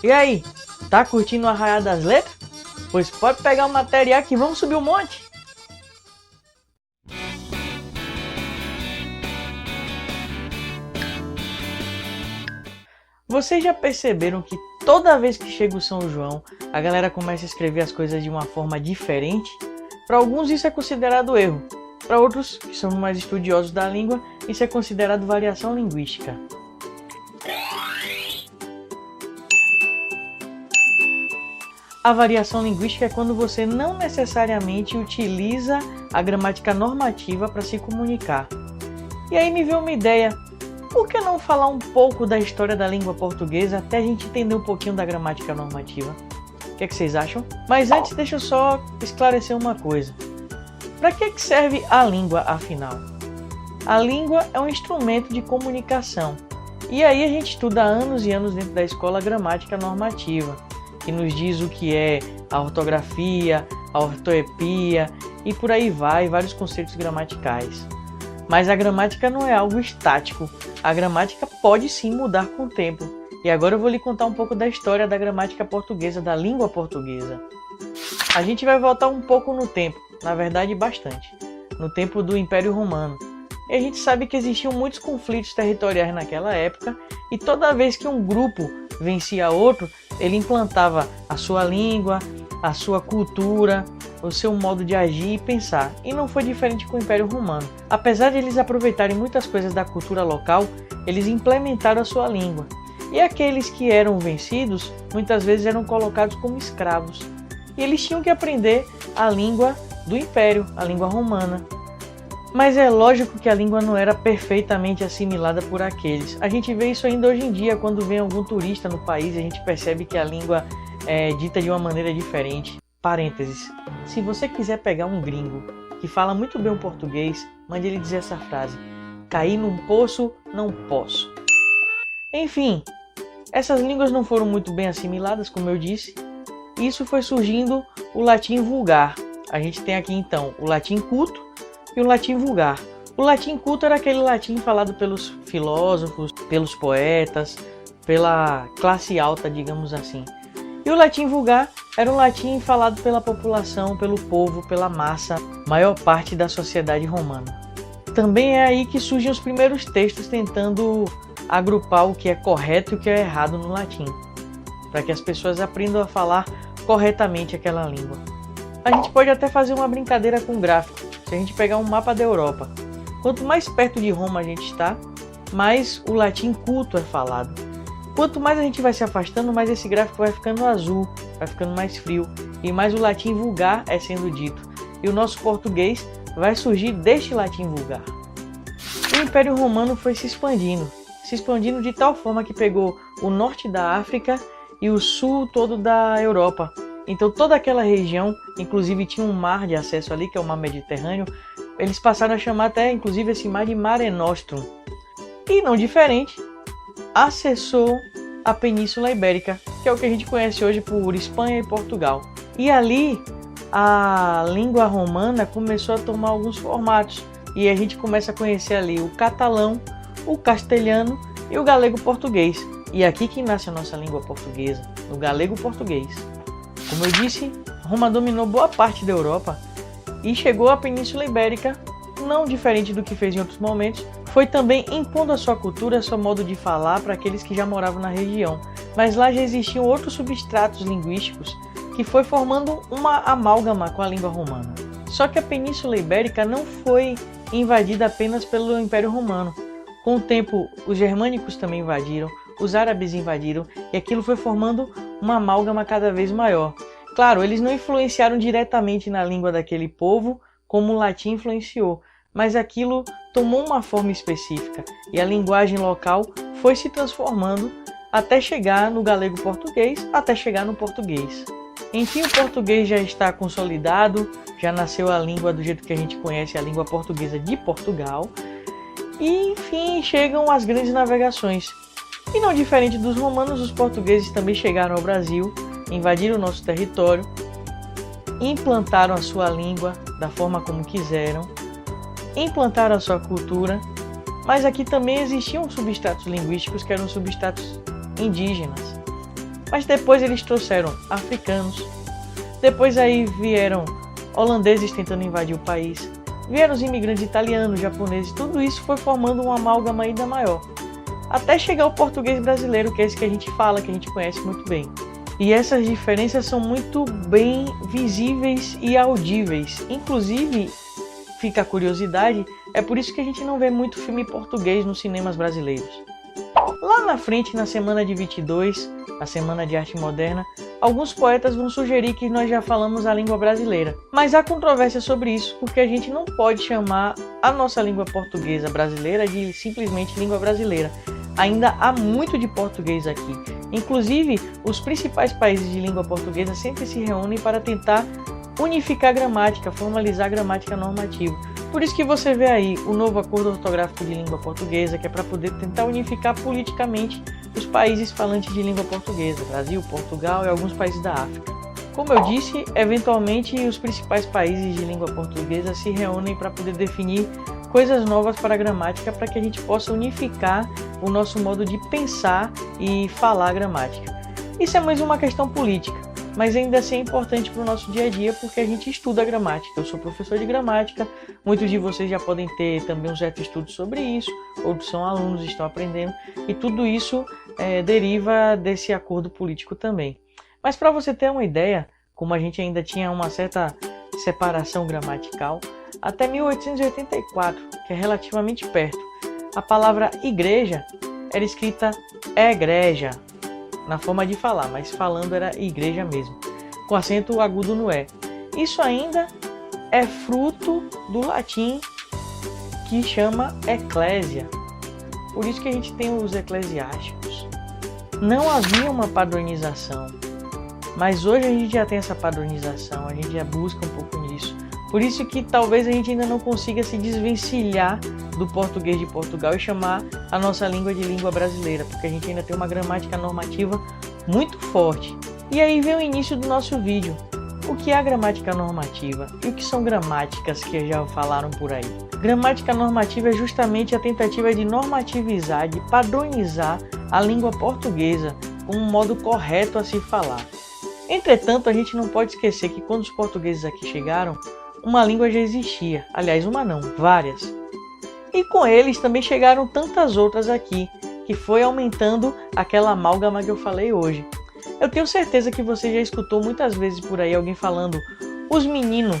E aí, tá curtindo o Arraial das Letras? Pois pode pegar o material que vamos subir um monte. Vocês já perceberam que toda vez que chega o São João, a galera começa a escrever as coisas de uma forma diferente? Para alguns isso é considerado erro, para outros, que são mais estudiosos da língua, isso é considerado variação linguística. A variação linguística é quando você não necessariamente utiliza a gramática normativa para se comunicar. E aí me veio uma ideia. Por que não falar um pouco da história da língua portuguesa até a gente entender um pouquinho da gramática normativa? O que é que vocês acham? Mas antes deixa eu só esclarecer uma coisa. Para que serve a língua afinal? A língua é um instrumento de comunicação. E aí a gente estuda há anos e anos dentro da escola a gramática normativa, que nos diz o que é a ortografia, a ortoepia e por aí vai, vários conceitos gramaticais. Mas a gramática não é algo estático. A gramática pode sim mudar com o tempo. E agora eu vou lhe contar um pouco da história da gramática portuguesa, da língua portuguesa. A gente vai voltar um pouco no tempo, na verdade bastante, no tempo do Império Romano. E a gente sabe que existiam muitos conflitos territoriais naquela época, e toda vez que um grupo vencia outro, ele implantava a sua língua, a sua cultura, o seu modo de agir e pensar. E não foi diferente com o Império Romano. Apesar de eles aproveitarem muitas coisas da cultura local, eles implementaram a sua língua. E aqueles que eram vencidos, muitas vezes eram colocados como escravos. E eles tinham que aprender a língua do Império, a língua romana. Mas é lógico que a língua não era perfeitamente assimilada por aqueles. A gente vê isso ainda hoje em dia, quando vem algum turista no país, a gente percebe que a língua é dita de uma maneira diferente. Parênteses, se você quiser pegar um gringo que fala muito bem o português, mande ele dizer essa frase: cair num poço, não posso. Enfim, essas línguas não foram muito bem assimiladas, como eu disse. Isso foi surgindo o latim vulgar. A gente tem aqui então o latim culto e o latim vulgar. O latim culto era aquele latim falado pelos filósofos, pelos poetas, pela classe alta, digamos assim. E o latim vulgar era um latim falado pela população, pelo povo, pela massa, maior parte da sociedade romana. Também é aí que surgem os primeiros textos tentando agrupar o que é correto e o que é errado no latim, para que as pessoas aprendam a falar corretamente aquela língua. A gente pode até fazer uma brincadeira com o gráfico. Se a gente pegar um mapa da Europa, quanto mais perto de Roma a gente está, mais o latim culto é falado. Quanto mais a gente vai se afastando, mais esse gráfico vai ficando azul, vai ficando mais frio, e mais o latim vulgar é sendo dito. E o nosso português vai surgir deste latim vulgar. O Império Romano foi se expandindo de tal forma que pegou o norte da África e o sul todo da Europa. Então toda aquela região, inclusive tinha um mar de acesso ali, que é o mar Mediterrâneo, eles passaram a chamar até inclusive esse mar de Mare Nostrum. E não diferente, acessou a Península Ibérica, que é o que a gente conhece hoje por Espanha e Portugal. E ali a língua romana começou a tomar alguns formatos, e a gente começa a conhecer ali o catalão, o castelhano e o galego-português. E é aqui que nasce a nossa língua portuguesa, no galego-português. Como eu disse, Roma dominou boa parte da Europa e chegou à Península Ibérica, não diferente do que fez em outros momentos, foi também impondo a sua cultura, seu modo de falar para aqueles que já moravam na região. Mas lá já existiam outros substratos linguísticos que foi formando uma amálgama com a língua romana. Só que a Península Ibérica não foi invadida apenas pelo Império Romano. Com o tempo, os germânicos também invadiram, os árabes invadiram, e aquilo foi formando uma amálgama cada vez maior. Claro, eles não influenciaram diretamente na língua daquele povo, como o latim influenciou, mas aquilo tomou uma forma específica, e a linguagem local foi se transformando até chegar no galego-português, até chegar no português. Enfim, o português já está consolidado, já nasceu a língua do jeito que a gente conhece, a língua portuguesa de Portugal, e enfim, chegam as grandes navegações. E não diferente dos romanos, os portugueses também chegaram ao Brasil, invadiram o nosso território, implantaram a sua língua da forma como quiseram, implantaram a sua cultura, mas aqui também existiam substratos linguísticos que eram substratos indígenas. Mas depois eles trouxeram africanos, depois aí vieram holandeses tentando invadir o país, vieram os imigrantes italianos, japoneses, tudo isso foi formando uma amálgama ainda maior. Até chegar o português brasileiro, que é esse que a gente fala, que a gente conhece muito bem. E essas diferenças são muito bem visíveis e audíveis. Inclusive, fica a curiosidade, é por isso que a gente não vê muito filme português nos cinemas brasileiros. Lá na frente, na Semana de 22, a Semana de Arte Moderna, alguns poetas vão sugerir que nós já falamos a língua brasileira. Mas há controvérsia sobre isso, porque a gente não pode chamar a nossa língua portuguesa brasileira de simplesmente língua brasileira. Ainda há muito de português aqui. Inclusive, os principais países de língua portuguesa sempre se reúnem para tentar unificar a gramática, formalizar a gramática normativa. Por isso que você vê aí o novo acordo ortográfico de língua portuguesa, que é para poder tentar unificar politicamente os países falantes de língua portuguesa, Brasil, Portugal e alguns países da África. Como eu disse, eventualmente os principais países de língua portuguesa se reúnem para poder definir coisas novas para a gramática, para que a gente possa unificar o nosso modo de pensar e falar a gramática. Isso é mais uma questão política, mas ainda assim é importante para o nosso dia a dia, porque a gente estuda a gramática. Eu sou professor de gramática, muitos de vocês já podem ter também um certo estudo sobre isso, outros são alunos e estão aprendendo, e tudo isso deriva desse acordo político também. Mas para você ter uma ideia, como a gente ainda tinha uma certa separação gramatical, até 1884, que é relativamente perto, a palavra igreja era escrita egreja, na forma de falar, mas falando era igreja mesmo, com acento agudo no E. Isso ainda é fruto do latim, que chama eclésia. Por isso que a gente tem os eclesiásticos. Não havia uma padronização, mas hoje a gente já tem essa padronização, a gente já busca um pouco nisso. Por isso que talvez a gente ainda não consiga se desvencilhar do português de Portugal e chamar a nossa língua de língua brasileira, porque a gente ainda tem uma gramática normativa muito forte. E aí vem o início do nosso vídeo. O que é a gramática normativa? E o que são gramáticas que já falaram por aí? Gramática normativa é justamente a tentativa de normativizar, de padronizar a língua portuguesa com um modo correto a se falar. Entretanto, a gente não pode esquecer que quando os portugueses aqui chegaram, uma língua já existia. Aliás, uma não, várias. E com eles também chegaram tantas outras aqui, que foi aumentando aquela amálgama que eu falei hoje. Eu tenho certeza que você já escutou muitas vezes por aí alguém falando os meninos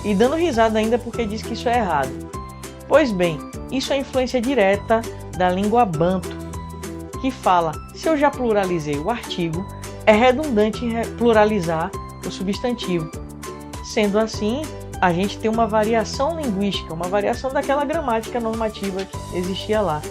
e dando risada ainda porque diz que isso é errado. Pois bem, isso é influência direta da língua banto, que fala, se eu já pluralizei o artigo, é redundante pluralizar o substantivo. Sendo assim, a gente tem uma variação linguística, uma variação daquela gramática normativa que existia lá.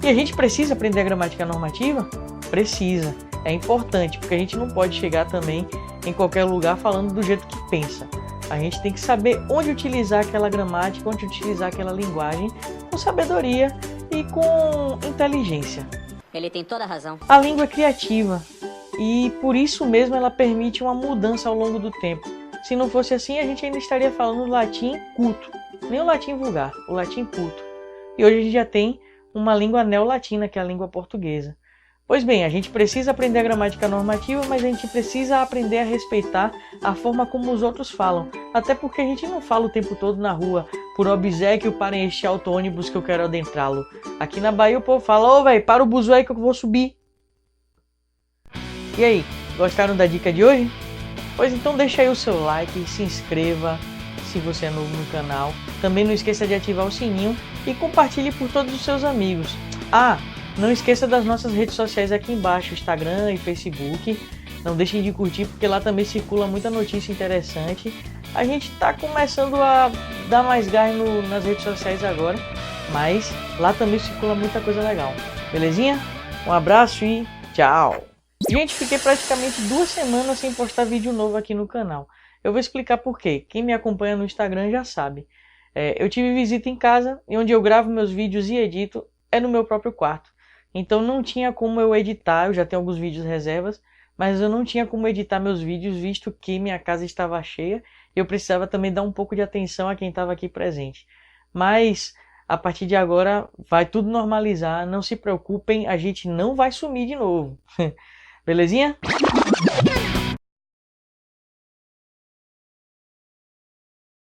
E a gente precisa aprender a gramática normativa? Precisa. É importante, porque a gente não pode chegar também em qualquer lugar falando do jeito que pensa. A gente tem que saber onde utilizar aquela gramática, onde utilizar aquela linguagem com sabedoria e com inteligência. Ele tem toda a razão. A língua é criativa e por isso mesmo ela permite uma mudança ao longo do tempo. Se não fosse assim, a gente ainda estaria falando latim culto, nem o latim vulgar, o latim culto. E hoje a gente já tem uma língua neolatina, que é a língua portuguesa. Pois bem, a gente precisa aprender a gramática normativa, mas a gente precisa aprender a respeitar a forma como os outros falam. Até porque a gente não fala o tempo todo na rua, por obséquio para este auto-ônibus que eu quero adentrá-lo. Aqui na Bahia o povo fala, ô velho, para o buzu aí que eu vou subir. E aí, gostaram da dica de hoje? Pois então deixa aí o seu like, se inscreva se você é novo no canal. Também não esqueça de ativar o sininho e compartilhe por todos os seus amigos. Ah, não esqueça das nossas redes sociais aqui embaixo, Instagram e Facebook. Não deixem de curtir porque lá também circula muita notícia interessante. A gente está começando a dar mais gás nas redes sociais agora, mas lá também circula muita coisa legal. Belezinha? Um abraço e tchau! Gente, fiquei praticamente 2 semanas sem postar vídeo novo aqui no canal. Eu vou explicar por quê. Quem me acompanha no Instagram já sabe. Eu tive visita em casa e onde eu gravo meus vídeos e edito é no meu próprio quarto. Então não tinha como eu editar, eu já tenho alguns vídeos reservas, mas eu não tinha como editar meus vídeos visto que minha casa estava cheia e eu precisava também dar um pouco de atenção a quem estava aqui presente. Mas a partir de agora vai tudo normalizar, não se preocupem, a gente não vai sumir de novo. Belezinha?